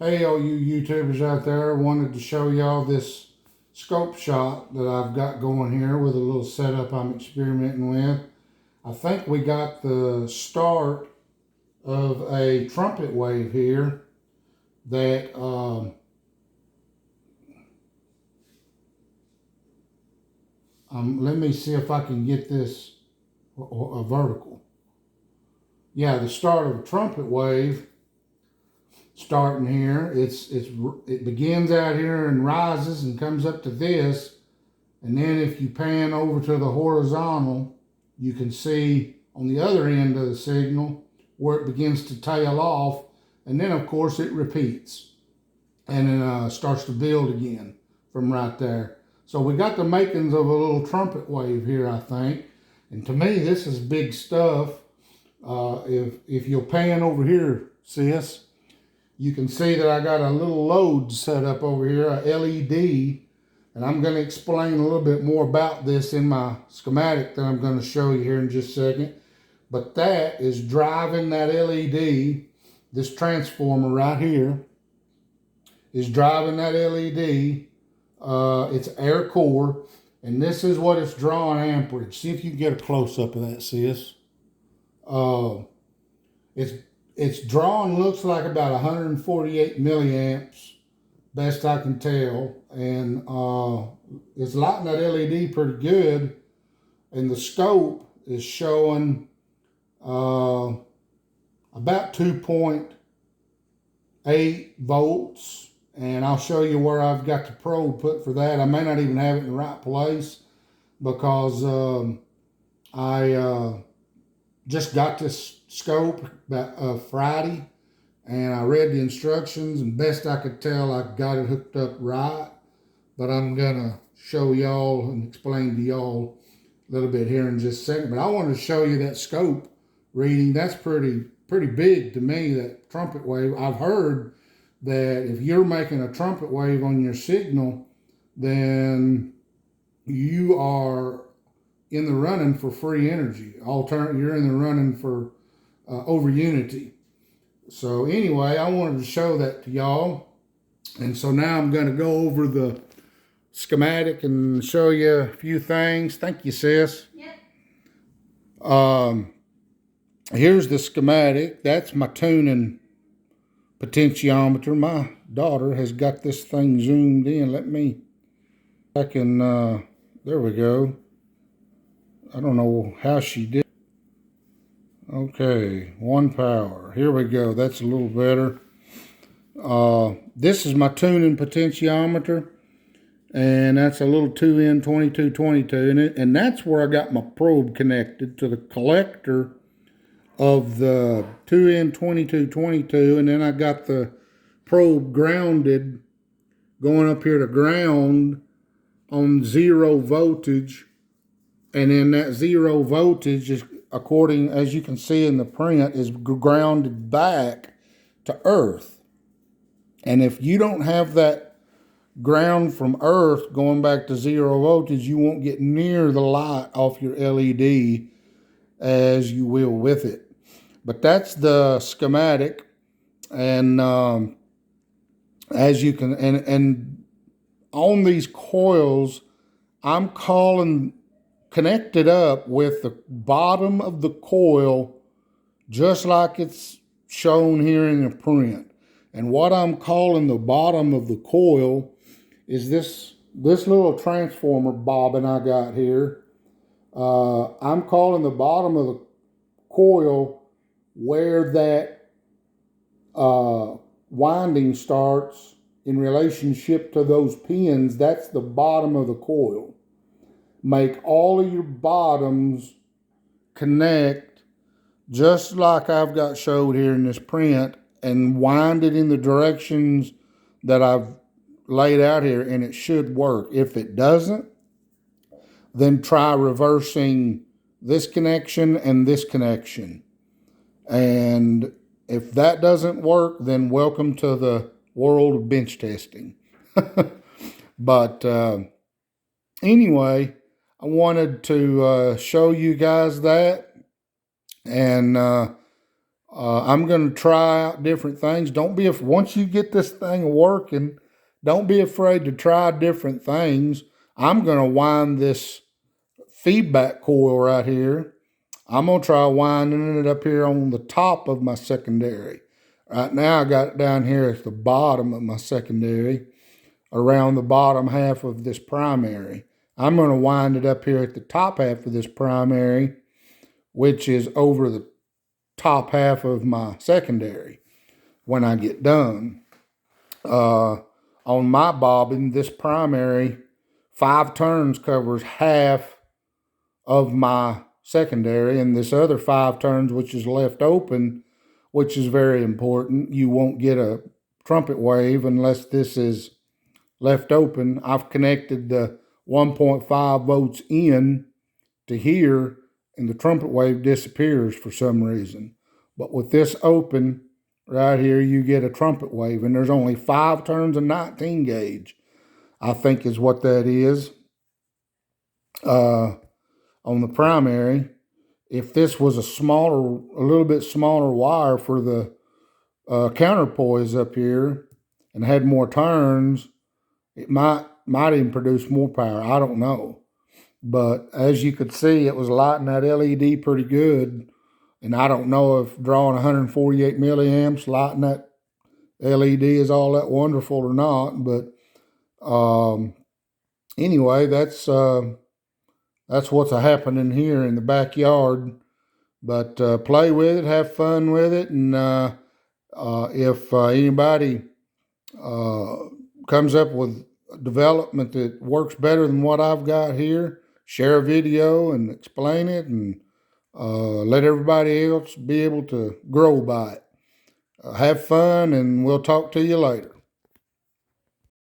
Hey, all you YouTubers out there, wanted to show y'all this scope shot that I've got going here with a little setup I'm experimenting with. I think we got the start of a trumpet wave here that let me see if I can get this vertical. Yeah, the start of a trumpet wave starting here. It begins out here and rises and comes up to this, and then if you pan over to the horizontal, you can see on the other end of the signal where it begins to tail off, and then of course it repeats and then starts to build again from right there. So we got the makings of a little trumpet wave here, I think, and to me this is big stuff. If you'll pan over here, sis, you can see that I got a little load set up over here, a LED, and I'm going to explain a little bit more about this in my schematic that I'm going to show you here in just a second. But that is driving that LED, this transformer right here is driving that LED. It's air core, and this is what it's drawing amperage. See if you can get a close-up of that, sis. It's drawing, looks like about 148 milliamps, best I can tell, and it's lighting that LED pretty good, and the scope is showing about 2.8 volts, and I'll show you where I've got the probe put for that. I may not even have it in the right place because I just got this scope about Friday, and I read the instructions, and best I could tell, I got it hooked up right. But I'm gonna show y'all and explain to y'all a little bit here in just a second. But I wanted to show you that scope reading. That's pretty big to me, that trumpet wave. I've heard that if you're making a trumpet wave on your signal, then you are in the running for free energy. You're in the running for Overunity. So anyway, I wanted to show that to y'all. And so now I'm going to go over the schematic and show you a few things. Thank you, sis. Yep. Here's the schematic. That's my tuning potentiometer. My daughter has got this thing zoomed in. I can, there we go. I don't know how she did. Okay, 1 power. Here we go. That's a little better. This is my tuning potentiometer, and that's a little 2N2222, and that's where I got my probe connected to the collector of the 2N2222, and then I got the probe grounded, going up here to ground on 0 voltage. And then that 0 voltage is, according, as you can see in the print, is grounded back to earth. And if you don't have that ground from earth going back to 0 voltage, you won't get near the light off your LED as you will with it. But that's the schematic. And as you can, and on these coils, I'm connected up with the bottom of the coil, just like it's shown here in the print. And what I'm calling the bottom of the coil is this little transformer bobbin I got here. I'm calling the bottom of the coil where that winding starts in relationship to those pins. That's the bottom of the coil. Make all of your bottoms connect just like I've got showed here in this print, and wind it in the directions that I've laid out here, and it should work. If it doesn't, then try reversing this connection and this connection. And if that doesn't work, then welcome to the world of bench testing. But anyway, I wanted to show you guys that, and I'm going to try out different things. Once you get this thing working, don't be afraid to try different things. I'm going to wind this feedback coil right here. I'm going to try winding it up here on the top of my secondary. Right now I got it down here at the bottom of my secondary, around the bottom half of this primary. I'm going to wind it up here at the top half of this primary, which is over the top half of my secondary when I get done. On my bobbin, this primary, 5 turns covers half of my secondary, and this other 5 turns, which is left open, which is very important. You won't get a trumpet wave unless this is left open. I've connected the 1.5 volts in to here, and the trumpet wave disappears for some reason. But with this open right here, you get a trumpet wave, and there's only 5 turns of 19 gauge, I think is what that is, on the primary. If this was a little bit smaller wire for the counterpoise up here and had more turns, it might even produce more power. I don't know. But as you could see, it was lighting that LED pretty good. And I don't know if drawing 148 milliamps, lighting that LED is all that wonderful or not. But anyway, that's what's happening here in the backyard. But play with it, have fun with it, and if anybody comes up with development that works better than what I've got here, share a video and explain it, and let everybody else be able to grow by it. Have fun, and we'll talk to you later.